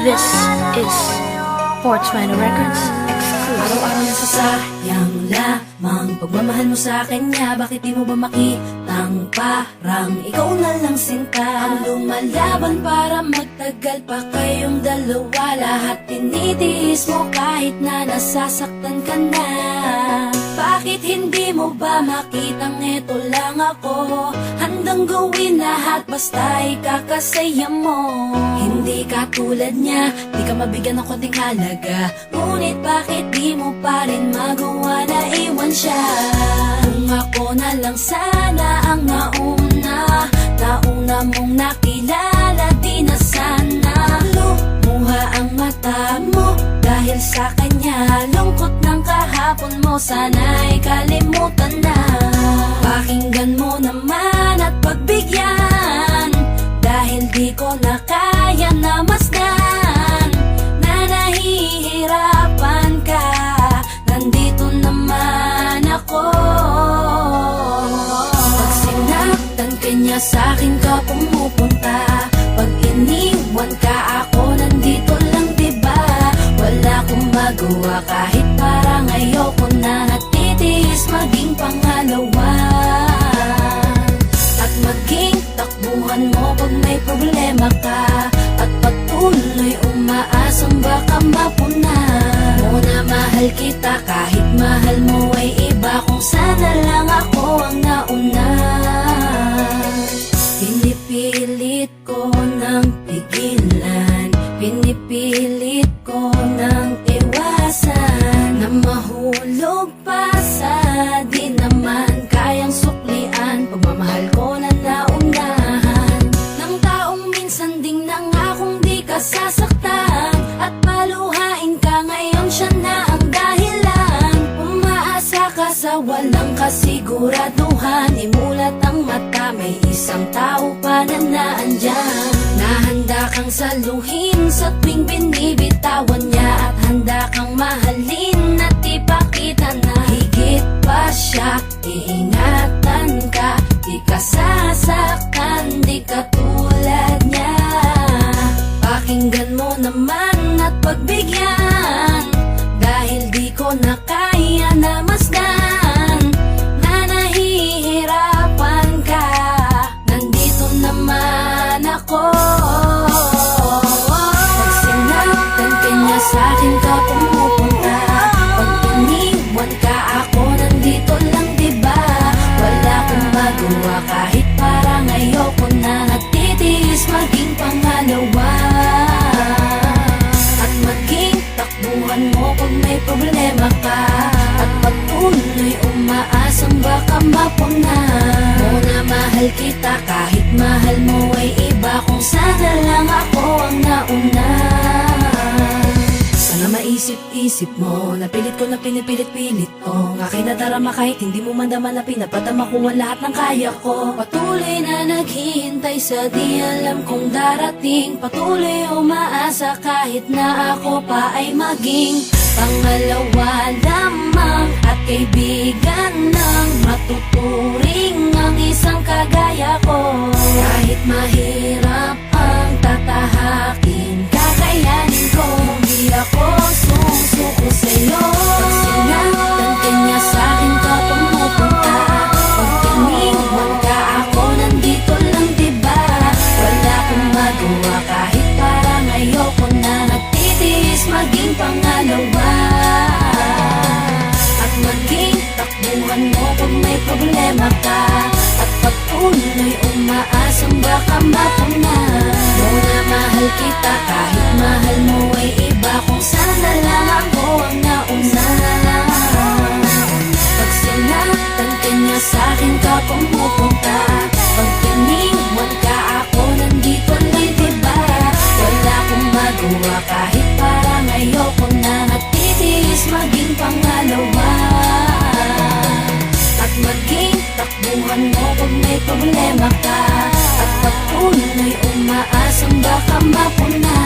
This is 420 Records exclusive. Araw-araw na sasayang lamang pagmamahal mo sa kanya. Bakit di mo ba makitang parang ikaw na lang sinta ang lumalaban para magtagal pa kayong dalawa? Lahat tinitiis mo kahit na nasasaktan ka na. Bakit hindi mo ba makitang eto lang ako? Handang gawin lahat basta ikakasaya mo. Hindi ka tulad niya, di ka mabigyan ng konting halaga. Ngunit bakit di mo pa rin magawa na iwan siya? Kung ako na lang sana ang nauna mong nakilala, di na sana lumuha ang mata mo dahil sa kanya. Lungkot ng kahapon mo, sana'y kalimutan na. Pakinggan mo naman at pagbigyan, dahil di ko na kaya na masdan na nahihirapan ka. Nandito naman ako. Pag sinaktan ka niya, sa'kin ka pumupunta. Pag iniwan ka, ako nandito lang, diba? Wala akong magawa kahit parang ayoko na. Natitiis maging pangalawa at maging takbuhan mo pag may problema ka, at patuloy umaasang baka mapuna mo na mahal kita kahit mahal mo ay iba. Kung sana lang ako ang nauna. Pinipilit ko ng pigilan, pinipilit ko ng iwasan na mahulog pa sa di naman kayang suklian. Pagmamahal ko na naunahan ng taong minsan ding nangakong di ka sasaktan, at paluhain ka ngayon, siya na ang dahilan. Umaasa ka sa walang kasiguraduhan, imulat ang mata, may isang tao pa na naandyan. Nahanda kang saluhin sa tuwing binibitawan niya, at handa kang mahalin at ipakita na higit pa siya. Iingatan ka, di ka sasaktan, di ka tulad niya. Pakinggan mo naman at pagbigyan, dahil di ko na kaya na masdan na nahihirapan ka. Nandito naman ako. Pag sinaktan ka niya, sa'kin ka pumupunta. Pag iniwan ka, ako nandito lang, diba? Wala akong magawa kahit parang ayoko na. Natitiis maging pangalawa at maging takbuhan mo pag may problema ka, at patuloy umaasang baka mapuna mo na mahal kita kahit mahal mo ay iba. Kung sana lang ako ang nauna. Sana maisip-isip mo, napilit ko na pinipilit-pilit ko. Ang aking nadarama kahit hindi mo mandama na pinapadama ko ang lahat ng kaya ko. Patuloy na naghihintay sa di alam kung darating. Patuloy umaasa kahit na ako pa ay maging pangalawa lamang, at kaibigan ng matuturing ang isang kagaya ko. Kahit mahirap ang tatahakin, kakayanin ko. Hindi ako susuko sa'yo. Pag sinaktan ka niya, sa'kin ka pumupunta. Pag iniwan ka, ako nandito lang, diba? Wala akong magawa kahit parang ayoko na. Natitiis maging pangalawa at maging takbuhan mo pag may problema ka, at patuloy umaasang baka mapuna mo na mahal kita kahit mahal mo ay iba. Kung sana lang ako ang nauna. Pag sinaktan ka niya, sa'kin ka pumupunta. Pag iniwan ka, ako nandito lang, diba? Wala akong magawa kahit parang ayoko na. Natitiis maging pangalawa at maging takbuhan mo pag may problema ka, at patuloy umaasang baka mapuna